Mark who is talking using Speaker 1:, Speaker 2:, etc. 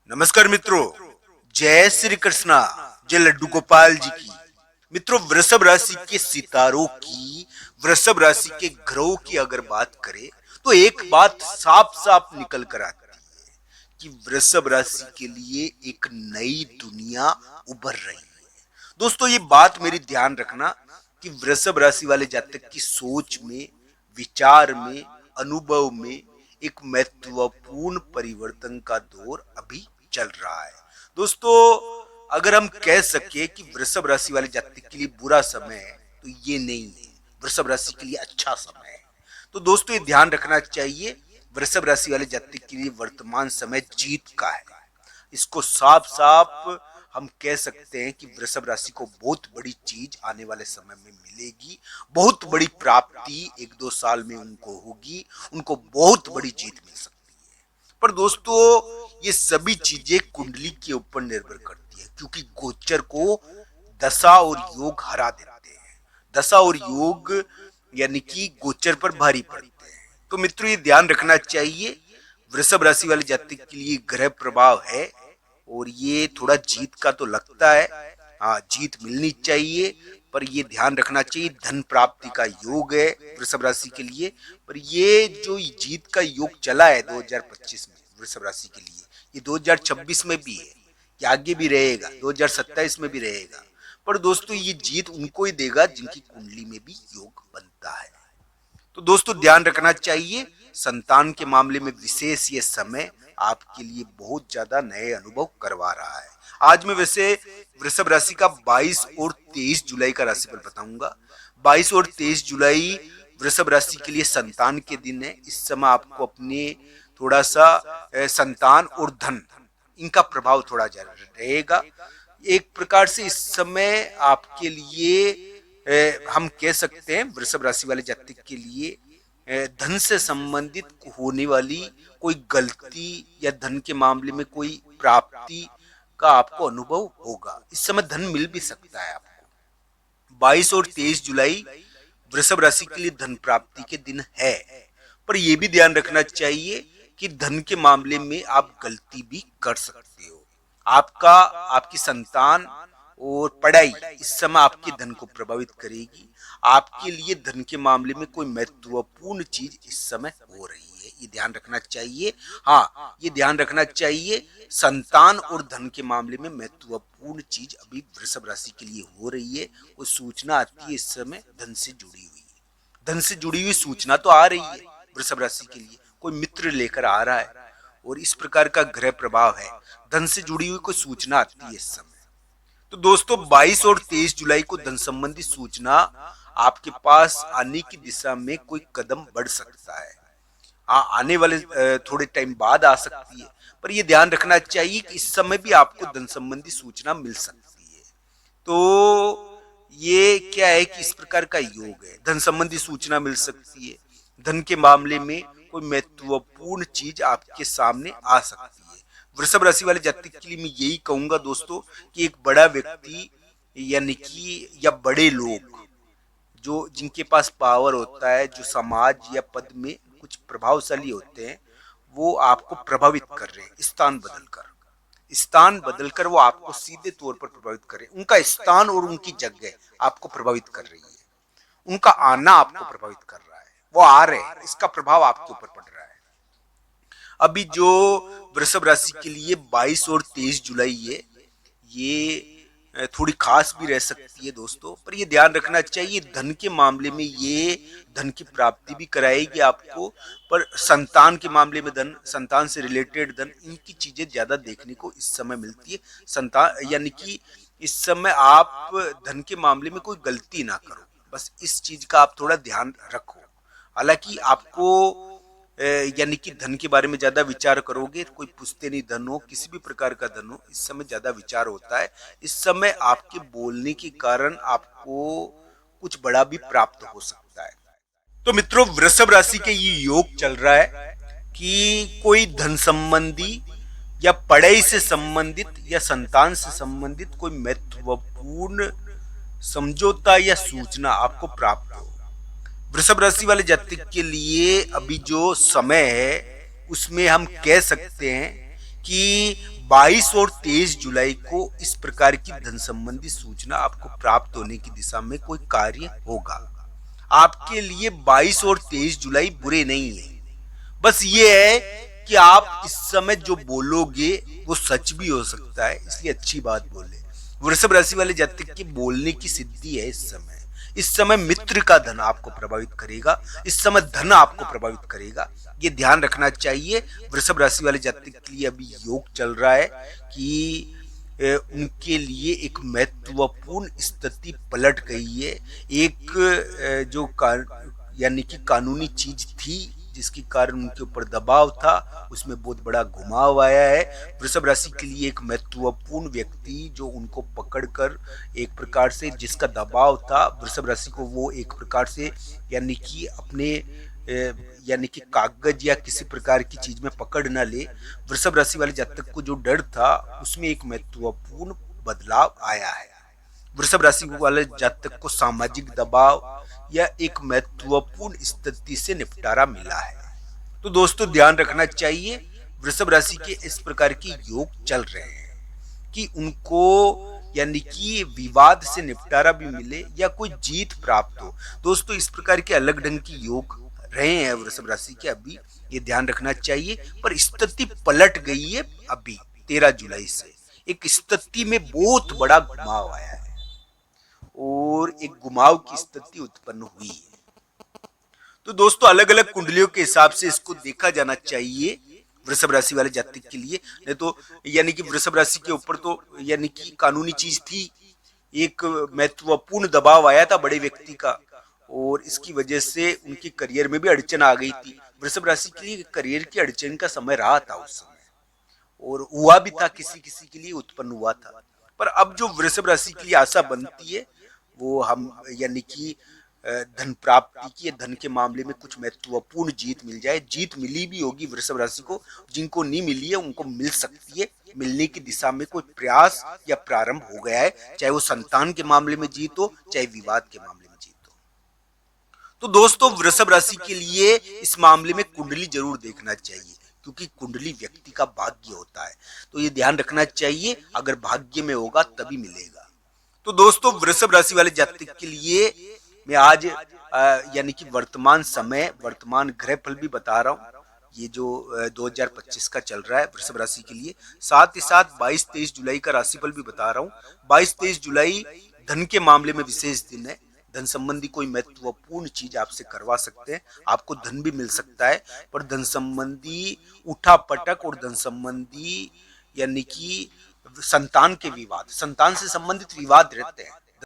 Speaker 1: नमस्कार मित्रों, जय श्री कृष्णा, जय लड्डू गोपाल जी की। मित्रों, वृषभ राशि के सितारों की, वृषभ राशि के ग्रहों की अगर बात करें तो एक बात साफ साफ निकल कर आती है कि वृषभ राशि के लिए एक नई दुनिया उभर रही है। दोस्तों, ये बात मेरी ध्यान रखना कि वृषभ राशि वाले जातक की सोच में, विचार में, अनुभव में एक महत्वपूर्ण परिवर्तन का दौर अभी चल रहा है। दोस्तों, अगर हम कह सके कि वृषभ राशि वाले जातक के लिए बुरा समय है तो ये नहीं है, वृषभ राशि के लिए अच्छा समय है। तो दोस्तों, ये ध्यान रखना चाहिए, वृषभ राशि वाले जातक के लिए वर्तमान समय जीत का है। इसको साफ साफ हम कह सकते हैं कि वृषभ राशि को बहुत बड़ी चीज आने वाले समय में मिलेगी, बहुत बड़ी प्राप्ति एक दो साल में उनको होगी, उनको बहुत बड़ी जीत मिल सकती है। पर दोस्तों, ये सभी चीजें कुंडली के ऊपर निर्भर करती है, क्योंकि गोचर को दशा और योग हरा देते हैं। दशा और योग यानी कि गोचर पर भारी पड़ते हैं। तो मित्रों, ये ध्यान रखना चाहिए, वृषभ राशि वाले जातक के लिए ग्रह प्रभाव है और ये थोड़ा जीत का तो लगता है। हाँ, जीत मिलनी चाहिए, पर ये ध्यान रखना चाहिए धन प्राप्ति का योग है वृषभ राशि के लिए। पर ये जो जीत का योग चला है 2025 में वृषभ राशि के लिए, ये 2026 में भी है, ये आगे भी रहेगा, 2027 में भी रहेगा। पर दोस्तों, ये जीत उनको ही देगा जिनकी कुंडली में भी योग बनता है। तो दोस्तों, ध्यान रखना चाहिए, संतान के मामले में विशेष ये समय आपके लिए बहुत ज्यादा नए अनुभव करवा रहा है। आज मैं वैसे वृषभ राशि का 22 और 23 जुलाई का राशिफल बताऊंगा। 22 और 23 जुलाई वृषभ राशि के लिए संतान के दिन है। इस समय आपको अपने थोड़ा सा संतान और धन, इनका प्रभाव थोड़ा ज्यादा रहेगा। एक प्रकार से इस समय आपके लिए हम कह सकते हैं वृषभ राशि वाले जातक के लिए धन से संबंधित होने वाली कोई गलती या धन के मामले में कोई प्राप्ति का आपको अनुभव होगा। इस समय धन मिल भी सकता है आपको। 22 और 23 जुलाई वृषभ राशि के लिए धन प्राप्ति के दिन है, पर यह भी ध्यान रखना चाहिए कि धन के मामले में आप गलती भी कर सकते हो। आपकी संतान और पढ़ाई इस समय आपके धन को प्रभावित करेगी। आपके लिए धन के मामले में कोई महत्वपूर्ण चीज इस समय हो रही है, ये ध्यान रखना चाहिए। हाँ, ये ध्यान रखना चाहिए, संतान और धन के मामले में महत्वपूर्ण चीज अभी वृषभ राशि के लिए हो रही है। कोई सूचना आती है इस समय धन से जुड़ी हुई, धन से जुड़ी हुई सूचना तो आ रही है वृषभ राशि के लिए, कोई मित्र लेकर आ रहा है और इस प्रकार का ग्रह प्रभाव है, धन से जुड़ी हुई कोई सूचना आती है इस समय। तो दोस्तों, 22 और 23 जुलाई को धन संबंधी सूचना आपके पास आने की दिशा में कोई कदम बढ़ सकता है। हाँ, आने वाले थोड़े टाइम बाद आ सकती है, पर यह ध्यान रखना चाहिए कि इस समय भी आपको धन संबंधी सूचना मिल सकती है। तो ये क्या है कि इस प्रकार का योग है, धन संबंधी सूचना मिल सकती है, धन के मामले में कोई महत्वपूर्ण चीज आपके सामने आ सकती है। वृषभ राशि वाले जातक के लिए मैं यही कहूंगा दोस्तों कि एक बड़ा व्यक्ति यानी कि या बड़े लोग जो जिनके पास पावर होता है, जो समाज या पद में कुछ प्रभावशाली होते हैं, वो आपको प्रभावित कर रहे हैं। स्थान बदलकर वो आपको सीधे तौर पर प्रभावित कर रहे हैं। उनका स्थान और उनकी जगह आपको प्रभावित कर रही है, उनका आना आपको प्रभावित कर रहा है, वो आ रहे हैं, इसका प्रभाव आपके ऊपर पड़ रहा है। अभी जो वृषभ राशि के लिए 22 और 23 जुलाई है, ये थोड़ी खास भी रह सकती है दोस्तों, पर ये ध्यान रखना चाहिए धन के मामले में ये धन की प्राप्ति भी कराएगी आपको, पर संतान के मामले में धन, संतान से रिलेटेड धन, इनकी चीजें ज्यादा देखने को इस समय मिलती है। संतान यानी कि इस समय आप धन के मामले में कोई गलती ना करो, बस इस चीज का आप थोड़ा ध्यान रखो। हालांकि आपको यानी कि धन के बारे में ज्यादा विचार करोगे, कोई पुश्तैनी धन हो, किसी भी प्रकार का धन हो, इस समय ज्यादा विचार होता है। इस समय आपके बोलने के कारण आपको कुछ बड़ा भी प्राप्त हो सकता है। तो मित्रों, वृषभ राशि के ये योग चल रहा है कि कोई धन संबंधी या पढ़ाई से संबंधित या संतान से संबंधित कोई महत्वपूर्ण समझौता या सूचना आपको प्राप्त हो। वृषभ राशि वाले जातक के लिए अभी जो समय है उसमें हम कह सकते हैं कि 22 और 23 जुलाई को इस प्रकार की धन संबंधी सूचना आपको प्राप्त होने की दिशा में कोई कार्य होगा। आपके लिए 22 और 23 जुलाई बुरे नहीं है, बस ये है कि आप इस समय जो बोलोगे वो सच भी हो सकता है, इसलिए अच्छी बात बोले। वृषभ राशि वाले जातक की बोलने की सिद्धि है इस समय मित्र का धन आपको प्रभावित करेगा, इस समय धन आपको प्रभावित करेगा, ये ध्यान रखना चाहिए। वृषभ राशि वाले जातक के लिए अभी योग चल रहा है कि उनके लिए एक महत्वपूर्ण स्थिति पलट गई है। एक जो यानी कि कानूनी चीज थी जिसके कारण उनके ऊपर दबाव था, उसमें बहुत बड़ा घुमाव आया है। वृषभ राशि के लिए एक महत्वपूर्ण व्यक्ति जो उनको पकड़कर एक प्रकार से जिसका दबाव था वृषभ राशि को, वो एक प्रकार से यानी कि अपने यानी कि कागज या किसी प्रकार की चीज में पकड़ न ले। वृषभ राशि वाले जातक को जो डर था उसमें एक महत्वपूर्ण बदलाव आया है। वृषभ राशि वाले जातक को सामाजिक दबाव या एक महत्वपूर्ण स्थिति से निपटारा मिला है। तो दोस्तों ध्यान रखना चाहिए, वृषभ राशि के इस प्रकार के योग चल रहे हैं कि उनको यानी कि विवाद से निपटारा भी मिले या कोई जीत प्राप्त हो। दोस्तों इस प्रकार के अलग ढंग की योग रहे हैं वृषभ राशि के, अभी ये ध्यान रखना चाहिए। पर स्थिति पलट गई है अभी 13 जुलाई से, एक स्थिति में बहुत बड़ा घुमाव आया है और एक घुमाव की स्थिति उत्पन्न हुई है। तो दोस्तों अलग अलग कुंडलियों के हिसाब से इसको देखा जाना चाहिए वृषभ राशि वाले जातक के लिए। नहीं तो यानी कि वृषभ राशि के ऊपर तो यानी कि कानूनी चीज थी, एक महत्वपूर्ण दबाव आया था बड़े व्यक्ति का और इसकी वजह से उनके करियर में भी अड़चन आ गई थी। वृषभ राशि के लिए करियर की अड़चन का समय रहा था उस समय और हुआ भी था, किसी किसी के लिए उत्पन्न हुआ था। पर अब जो वृषभ राशि के लिए आशा बनती है वो हम यानी कि धन प्राप्ति की, धन के मामले में कुछ महत्वपूर्ण जीत मिल जाए। जीत मिली भी होगी वृषभ राशि को, जिनको नहीं मिली है उनको मिल सकती है। मिलने की दिशा में कोई प्रयास या प्रारंभ हो गया है, चाहे वो संतान के मामले में जीत हो चाहे विवाद के मामले में जीत हो। तो दोस्तों वृषभ राशि के लिए इस मामले में कुंडली जरूर देखना चाहिए क्योंकि कुंडली व्यक्ति का भाग्य होता है, तो ये ध्यान रखना चाहिए। अगर भाग्य में होगा तभी मिलेगा। तो दोस्तों वृषभ राशि वाले जातक के लिए मैं आज यानी कि वर्तमान समय, वर्तमान ग्रह फल भी बता रहा हूँ, ये जो 2025 का चल रहा है वृषभ राशि के लिए। साथ ही साथ 22-23 जुलाई का राशिफल भी बता रहा हूँ। 22-23 जुलाई धन के मामले में विशेष दिन है। धन संबंधी कोई महत्वपूर्ण चीज आपसे करवा सकते हैं, आपको धन भी मिल सकता है। पर धन संबंधी उठा पटक और धन संबंधी यानी कि संतान के विवाद, संतान से संबंधित विवाद रहते हैं,